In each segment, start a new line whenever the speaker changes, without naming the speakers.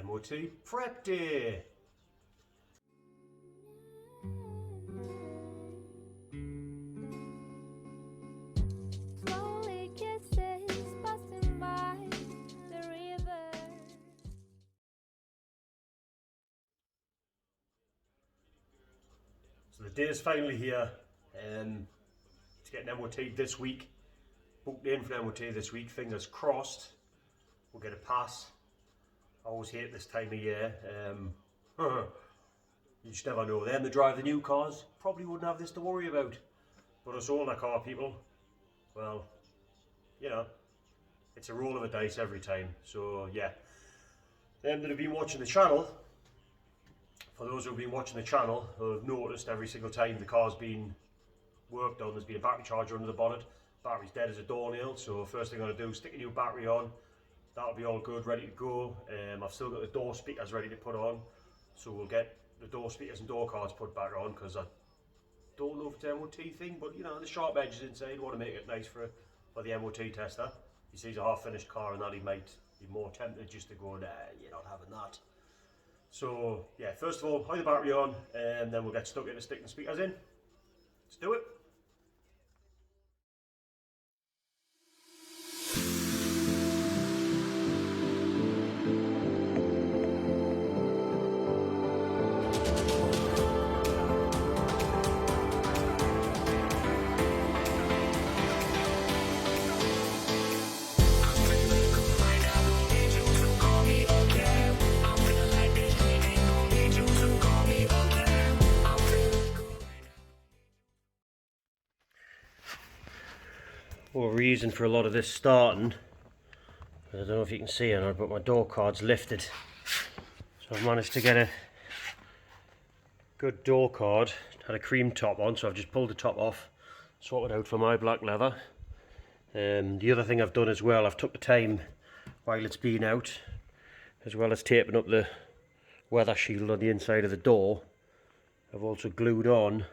MOT prep day. So the day is finally here. To get an MOT this week. Booked in for an MOT this week. Fingers crossed. We'll get a pass. I always hate this time of year. You just never know. Them that drive the new cars probably wouldn't have this to worry about. But us older car people, well, you know, it's a roll of a dice every time. So yeah, them that have been watching the channel, for those who have been watching the channel, have noticed every single time the car's been worked on, there's been a battery charger under the bonnet. Battery's dead as a doornail, so first thing I'm going to do is stick a new battery on. That'll be all good, ready to go. I've still got the door speakers ready to put on, so we'll get the door speakers and door cards put back on, because I don't know if it's an MOT thing, but you know, the sharp edges inside, want to make it nice for the MOT tester. He sees a half finished car and that, he might be more tempted just to go, nah, you're not having that. So yeah, first of all, hide the battery on, and then we'll get stuck into sticking the speakers in. Let's do it. Well, reason for a lot of this starting, I don't know if you can see it, but my door card's lifted. So I've managed to get a good door card. It had a cream top on, so I've just pulled the top off, swapped it out for my black leather. The other thing I've done as well, I've took the time while it's been out, as well as taping up the weather shield on the inside of the door. I've also glued on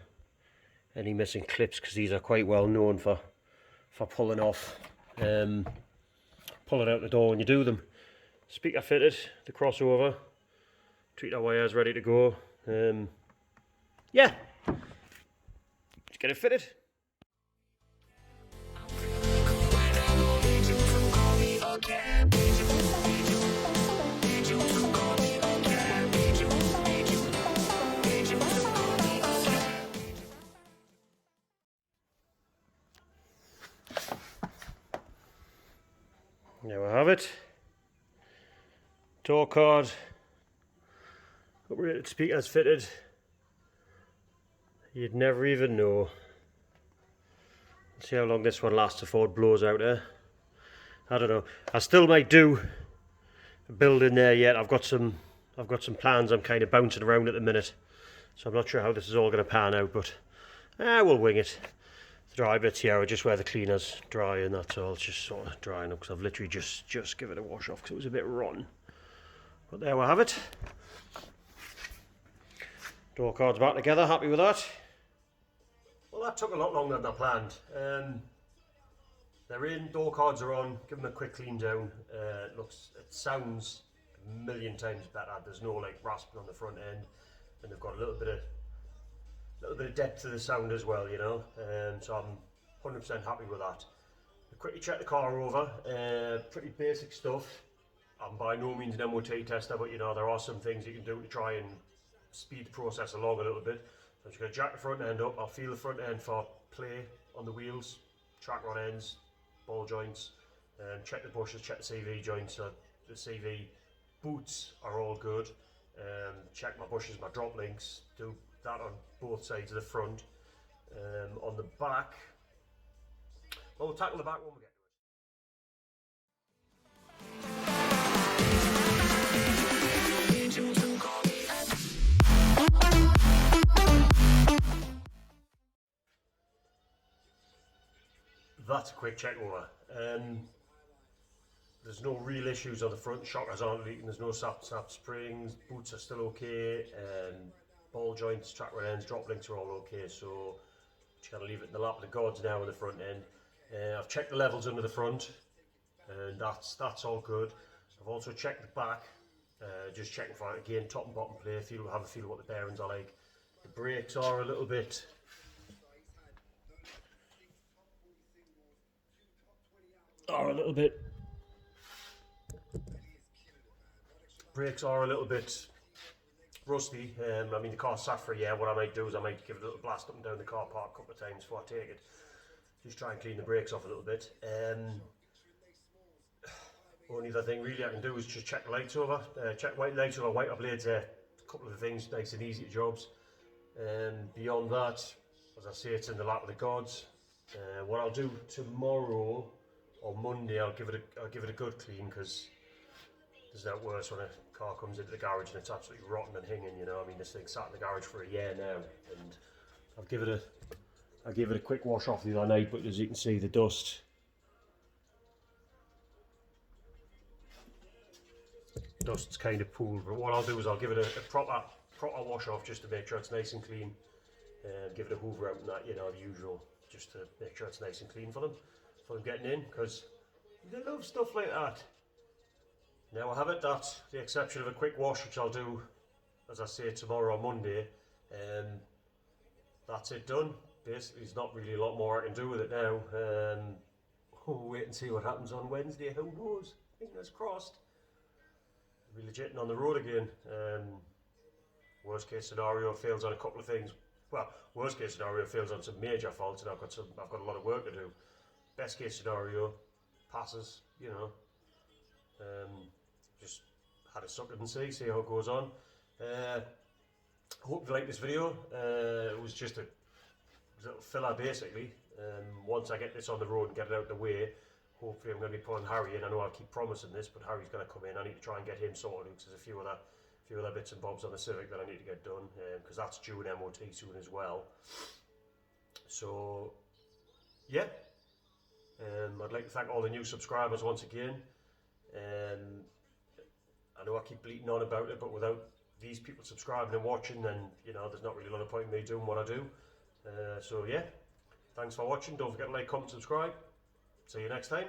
any missing clips, because these are quite well known for pulling off, pulling out the door when you do them. Speaker fitted, the crossover, tweeter wires ready to go. Yeah, let's get it fitted. There we have it. Door card, operated speakers fitted. You'd never even know. Let's see how long this one lasts before it blows out there. I don't know. I still might do a build in there yet. I've got some plans I'm kind of bouncing around at the minute, so I'm not sure how this is all going to pan out, but we'll wing it. The dry bits here are just where the cleaner's dry, and that's all. It's just sort of drying up, because I've literally just given it a wash off because it was a bit rotten. But there we have it. Door cards back together, happy with that. Well, that took a lot longer than I planned. They're in, door cards are on, give them a quick clean down. It sounds a million times better. There's no like rasping on the front end, and they've got a little bit of depth to the sound as well, you know. So I'm 100% happy with that. I quickly check the car over. Pretty basic stuff. I'm by no means an MOT tester, but you know, there are some things you can do to try and speed the process along a little bit. So I'm just going to jack the front end up. I'll feel the front end for play on the wheels, track rod ends, ball joints, check the bushes, check the CV joints. So the CV boots are all good. Check my bushes, my drop links, do that on both sides of the front. On the back, well, we'll tackle the back when we get to it. That's a quick check over. There's no real issues on the front. Shockers aren't leaking, there's no snap springs, boots are still okay. Ball joints, track rod ends, drop links are all okay, so just gotta leave it in the lap of the gods now on the front end. I've checked the levels under the front, and that's all good. I've also checked the back. Just checking for it again, top and bottom play, have a feel what the bearings are like. The brakes are a little bit rusty. I mean, the car's sat for a year. What I might do is I might give it a little blast up and down the car park a couple of times before I take it. Just try and clean the brakes off a little bit. Only other thing really I can do is just check the lights over. Check white lights over, wiper blades, a couple of the things, nice and easy jobs. Beyond that, as I say, it's in the lap of the gods. What I'll do tomorrow or Monday, I'll give it a good clean, because there's no worse when a car comes into the garage and it's absolutely rotten and hanging. You know, I mean, this thing sat in the garage for a year now, and I gave it a quick wash off the other night, but as you can see, the dust's kind of pooled. But what I'll do is I'll give it a proper wash off, just to make sure it's nice and clean, and give it a hoover out and that, you know, the usual, just to make sure it's nice and clean for them getting in, because they love stuff like that. Now I have it, that's the exception of a quick wash, which I'll do, as I say, tomorrow or Monday. That's it done. Basically, there's not really a lot more I can do with it now. We'll wait and see what happens on Wednesday. Who knows? Fingers crossed. We'll be legit on the road again. Worst case scenario, fails on a couple of things. Well, worst case scenario, fails on some major faults, and I've got a lot of work to do. Best case scenario, passes. You know. Just had a suck and see how it goes on. Hope you like this video. It was just a little filler basically. Once I get this on the road and get it out of the way, hopefully I'm going to be putting Harry in. I know I keep promising this, but Harry's going to come in. I need to try and get him sorted, because there's a few other bits and bobs on the Civic that I need to get done, because that's due an MOT soon as well. So yeah, I'd like to thank all the new subscribers once again. I know I keep bleating on about it, but without these people subscribing and watching, then, you know, there's not really a lot of point in me doing what I do. So yeah, thanks for watching. Don't forget to like, comment, subscribe. See you next time.